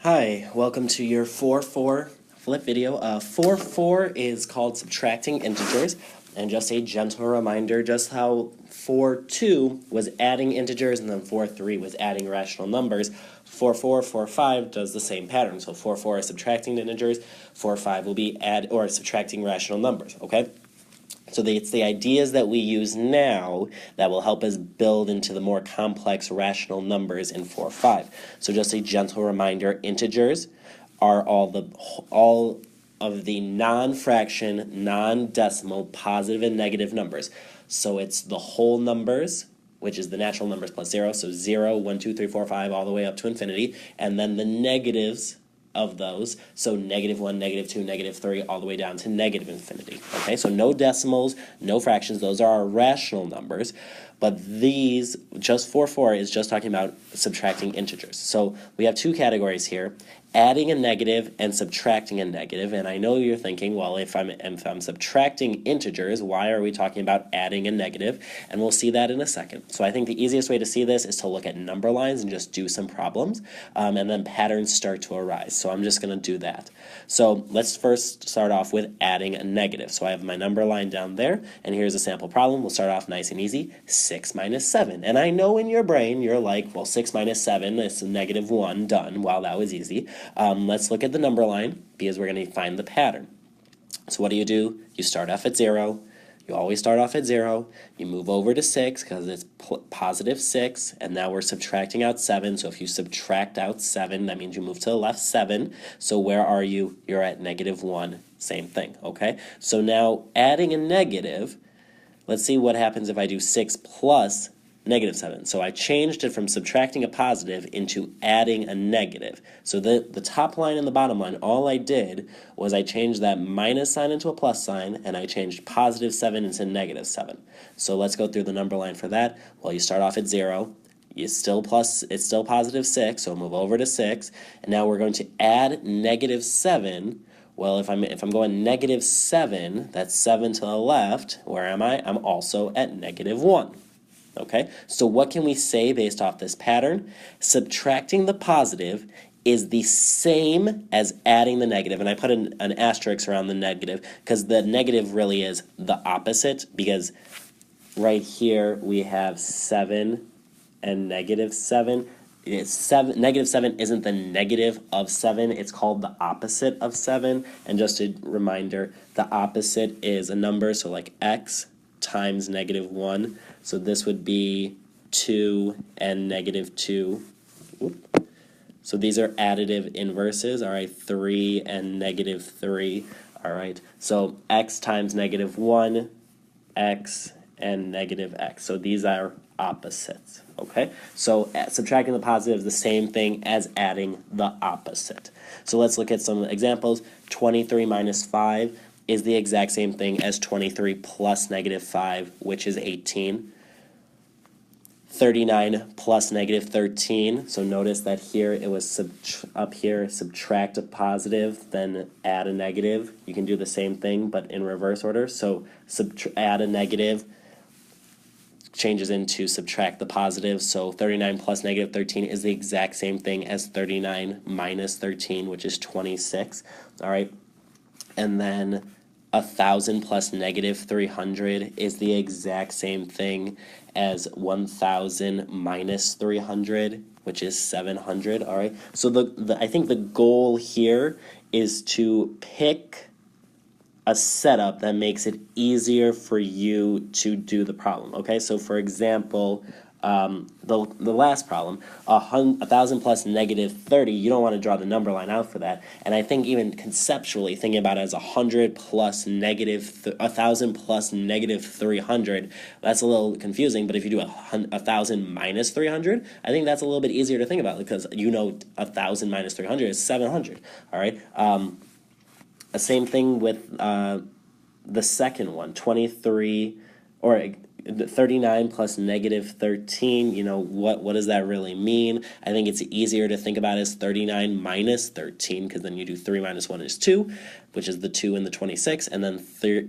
Hi, welcome to your 4-4 flip video. 4-4 is called subtracting integers, and just a gentle reminder just how 4-2 was adding integers and then 4-3 was adding rational numbers. 4-4, 4-5 does the same pattern. So 4-4 is subtracting integers, 4-5 will be subtracting rational numbers, okay? So it's the ideas that we use now that will help us build into the more complex rational numbers in 4-5. So just a gentle reminder, integers are all of the non-fraction, non-decimal, positive and negative numbers. So it's the whole numbers, which is the natural numbers plus 0, so 0, 1, 2, 3, 4, 5, all the way up to infinity, and then the negatives of those, so -1, -2, -3, all the way down to negative infinity. Okay, so no decimals, no fractions, those are our rational numbers, but these, just 4-4 is just talking about subtracting integers. So we have two categories here, adding a negative and subtracting a negative, and I know you're thinking, well, if I'm subtracting integers, why are we talking about adding a negative? And we'll see that in a second. So I think the easiest way to see this is to look at number lines and just do some problems, and then patterns start to arise. So I'm just going to do that. So let's first start off with adding a negative. So I have my number line down there, and here's a sample problem. We'll start off nice and easy, 6 minus 7. And I know in your brain you're like, well, 6 minus 7 is -1, done. Wow, that was easy. Let's look at the number line because we're going to find the pattern. So what do? You start off at 0. You always start off at 0. You move over to 6 because it's positive 6, and now we're subtracting out 7. So if you subtract out 7, that means you move to the left 7. So where are you? You're at -1. Same thing, okay? So now adding a negative, let's see what happens if I do 6 plus -7. So I changed it from subtracting a positive into adding a negative. So the top line and the bottom line, all I did was I changed that minus sign into a plus sign, and I changed +7 into -7. So let's go through the number line for that. Well, you start off at 0. It's still positive 6, so move over to 6. And now we're going to add -7. Well, if I'm going -7, that's 7 to the left. Where am I? I'm also at -1. Okay, so what can we say based off this pattern? Subtracting the positive is the same as adding the negative, and I put an asterisk around the negative because the negative really is the opposite, because right here we have 7 and -7. -7 isn't the negative of 7, it's called the opposite of 7. And just a reminder, the opposite is a number, so like x times -1. So this would be 2 and -2. Oop. So these are additive inverses, all right, 3 and -3, all right. So x times -1, x and -x. So these are opposites, okay? So subtracting the positive is the same thing as adding the opposite. So let's look at some examples. 23 minus 5 is the exact same thing as 23 plus -5, which is 18. 39 plus -13, so notice that here it was up here, subtract a positive, then add a negative. You can do the same thing, but in reverse order. So add a negative changes into subtract the positive, so 39 plus -13 is the exact same thing as 39 minus 13, which is 26, all right? And then 1,000 plus -300 is the exact same thing as 1,000 minus 300, which is 700, all right? So I think the goal here is to pick a setup that makes it easier for you to do the problem, okay? So for example, the last problem, 1,000 plus -30, you don't want to draw the number line out for that. And I think even conceptually thinking about it as 100 plus 1,000 plus -300, that's a little confusing. But if you do 1,000 minus 300, I think that's a little bit easier to think about, because you know 1,000 minus 300 is 700. All right. Same thing with the second one, 23 or 39 plus -13, you know, what does that really mean? I think it's easier to think about as 39 minus 13, because then you do 3 minus 1 is 2. which is the 2 and the 26, and then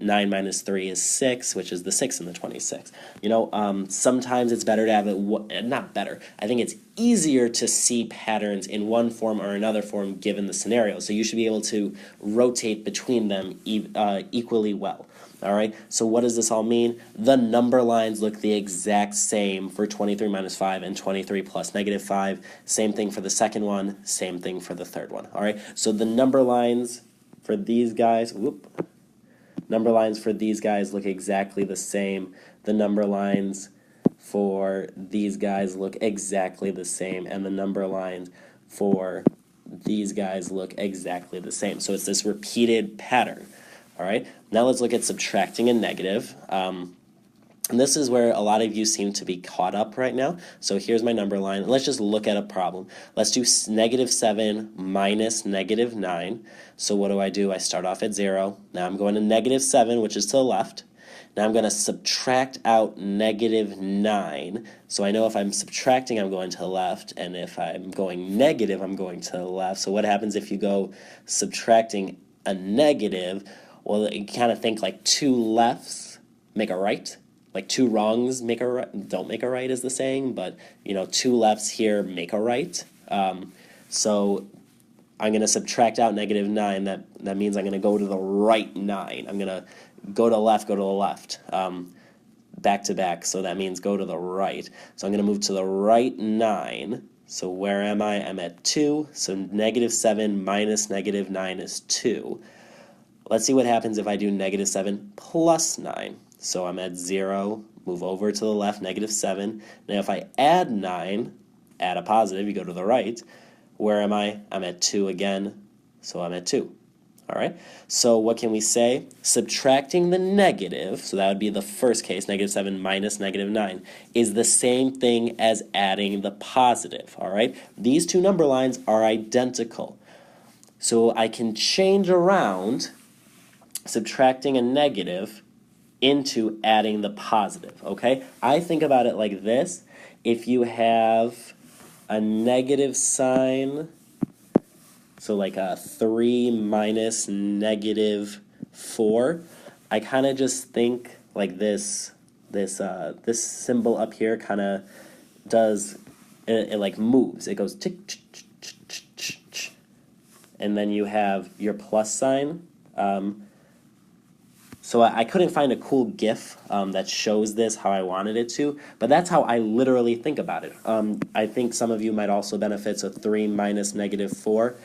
9 minus 3 is 6, which is the 6 and the 26. You know, sometimes it's better to have it, not better, I think it's easier to see patterns in one form or another form given the scenario, so you should be able to rotate between them equally well. All right, so what does this all mean? The number lines look the exact same for 23 minus 5 and 23 plus negative 5. Same thing for the second one, same thing for the third one. All right, so the number lines for these guys, number lines for these guys look exactly the same. The number lines for these guys look exactly the same, and the number lines for these guys look exactly the same. So it's this repeated pattern. All right, now let's look at subtracting a negative. And this is where a lot of you seem to be caught up right now. So here's my number line. Let's just look at a problem. Let's do negative 7 minus negative 9. So what do? I start off at 0. Now I'm going to negative 7, which is to the left. Now I'm going to subtract out negative 9. So I know if I'm subtracting, I'm going to the left, and if I'm going negative, I'm going to the left. So what happens if you go subtracting a negative? Well, you kind of think like two lefts make a right. Like two wrongs make a right, don't make a right is the saying, but you know, two lefts here make a right. So I'm going to subtract out negative 9. That means I'm going to go to the right 9. I'm going to go to the left, back to back. So that means go to the right. So I'm going to move to the right 9. So where am I? I'm at 2. So negative 7 minus negative 9 is 2. Let's see what happens if I do negative 7 plus 9. So I'm at 0, move over to the left, negative 7. Now if I add 9, add a positive, you go to the right. Where am I? I'm at 2 again, so I'm at 2. All right, so what can we say? Subtracting the negative, so that would be the first case, negative 7 minus negative 9, is the same thing as adding the positive, all right? These two number lines are identical. So I can change around subtracting a negative into adding the positive, okay? I think about it like this. If you have a negative sign, so like a 3 minus negative 4, I kind of just think like this symbol up here kind of does, it like moves. It goes tick, tick, tick, tick, tick, tick. And then you have your plus sign. So I couldn't find a cool GIF that shows this how I wanted it to, but that's how I literally think about it. I think some of you might also benefit, so 3 minus negative 4.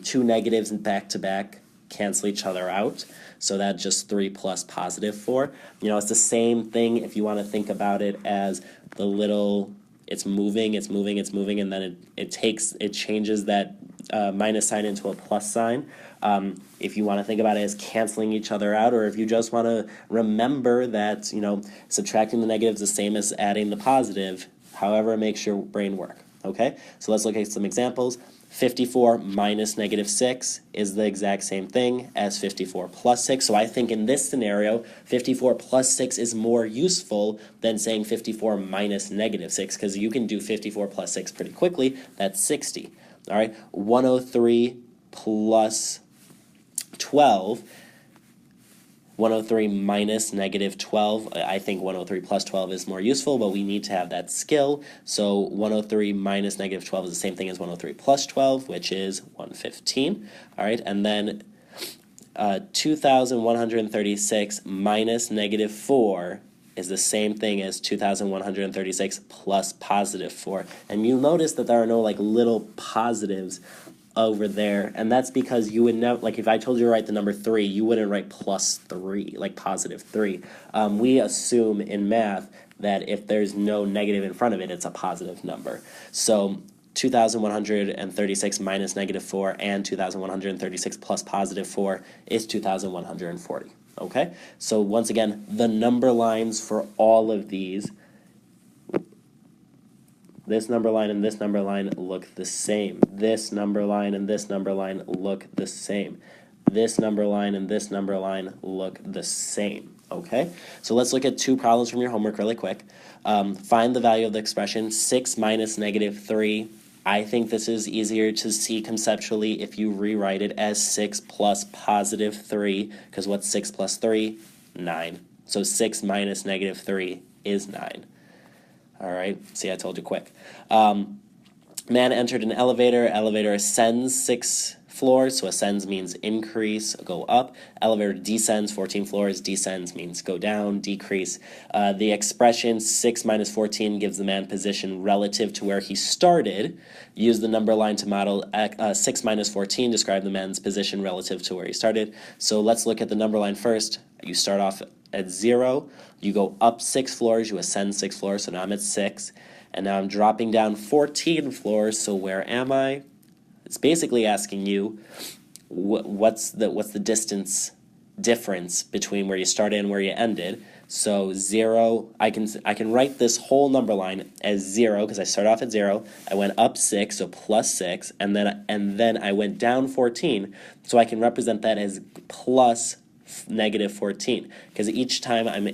Two negatives back to back cancel each other out, so that's just 3 plus positive 4. You know, it's the same thing if you want to think about it as the little, it's moving, and then it changes that minus sign into a plus sign. If you want to think about it as canceling each other out, or if you just want to remember that, you know, subtracting the negative is the same as adding the positive, however it makes your brain work, okay? So let's look at some examples. 54 minus negative 6 is the exact same thing as 54 plus 6. So I think in this scenario, 54 plus 6 is more useful than saying 54 minus negative 6, because you can do 54 plus 6 pretty quickly. That's 60. All right, 103 plus 12, 103 minus negative 12, I think 103 plus 12 is more useful, but we need to have that skill. So 103 minus negative 12 is the same thing as 103 plus 12, which is 115. All right, and then 2,136 minus negative 4 is the same thing as 2,136 plus positive 4. And you'll notice that there are no like little positives over there, and that's because you would never, like if I told you to write the number 3, you wouldn't write plus 3, like positive 3. We assume in math that if there's no negative in front of it, it's a positive number. So 2,136 minus negative 4 and 2,136 plus positive 4 is 2,140. Okay, so once again, the number lines for all of these, this number line and this number line look the same. This number line and this number line look the same. This number line and this number line look the same. Okay, so let's look at two problems from your homework really quick. Find the value of the expression 6 minus negative 3. I think this is easier to see conceptually if you rewrite it as 6 plus positive 3, because what's 6 plus 3? 9. So 6 minus negative 3 is 9. All right, see, I told you quick. Man entered an elevator. Elevator ascends 6 floors, so ascends means increase, go up. Elevator descends 14 floors. Descends means go down, decrease. The expression 6 minus 14 gives the man position relative to where he started. Use the number line to model 6 minus 14, describe the man's position relative to where he started. So let's look at the number line first. You start off at 0. You go up 6 floors. You ascend 6 floors, so now I'm at 6. And now I'm dropping down 14 floors, so where am I? It's basically asking you what's the distance difference between where you started and where you ended. So 0, I can write this whole number line as 0 because I started off at 0. I went up 6, so plus 6, and then I went down 14, so I can represent that as plus negative 14, because each time I'm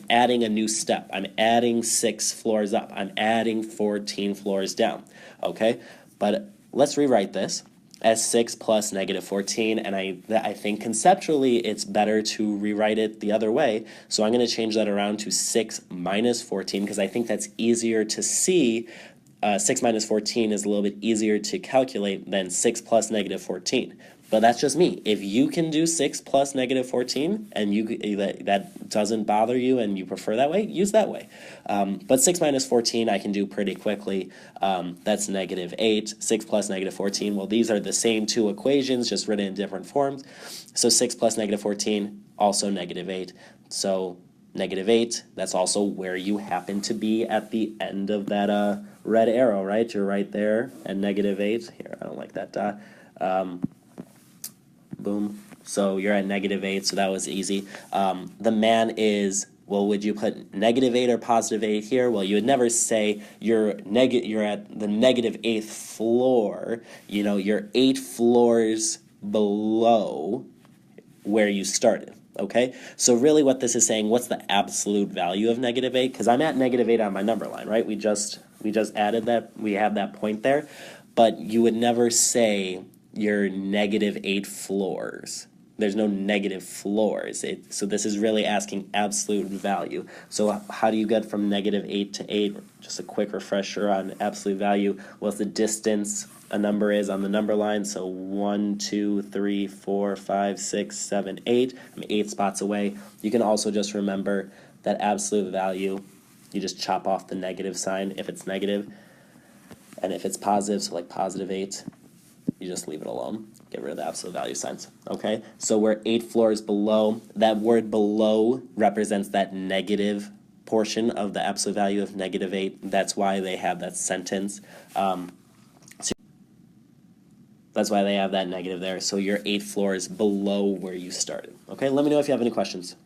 adding a new step. I'm adding 6 floors up. I'm adding 14 floors down. Okay, but let's rewrite this as 6 plus negative 14, and I think conceptually it's better to rewrite it the other way. So I'm going to change that around to 6 minus 14 because I think that's easier to see. 6 minus 14 is a little bit easier to calculate than 6 plus negative 14. But that's just me. If you can do 6 plus negative 14 and that doesn't bother you and you prefer that way, use that way. But 6 minus 14 I can do pretty quickly. That's negative 8. 6 plus negative 14, well, these are the same two equations, just written in different forms. So 6 plus negative 14, also negative 8. So negative 8, that's also where you happen to be at the end of that red arrow, right? You're right there at negative 8. Here, I don't like that dot. Boom. So you're at negative 8, so that was easy. The man is, well, would you put negative 8 or positive 8 here? Well, you would never say you're at the negative 8th floor. You know, you're 8 floors below where you started. Okay, so really what this is saying, what's the absolute value of negative 8? Because I'm at negative 8 on my number line, right? We just added that. We have that point there. But you would never say you're negative 8 floors. There's no negative floors. So this is really asking absolute value. So how do you get from negative 8 to 8? Just a quick refresher on absolute value. What's the distance a number is on the number line? So 1, 2, 3, 4, 5, 6, 7, 8. I'm 8 spots away. You can also just remember that absolute value, you just chop off the negative sign if it's negative. And if it's positive, so like positive 8, you just leave it alone. Get rid of the absolute value signs. Okay, so we're 8 floors below. That word below represents that negative portion of the absolute value of negative 8. That's why they have that sentence. That's why they have that negative there. So you're 8 floors below where you started. Okay, let me know if you have any questions.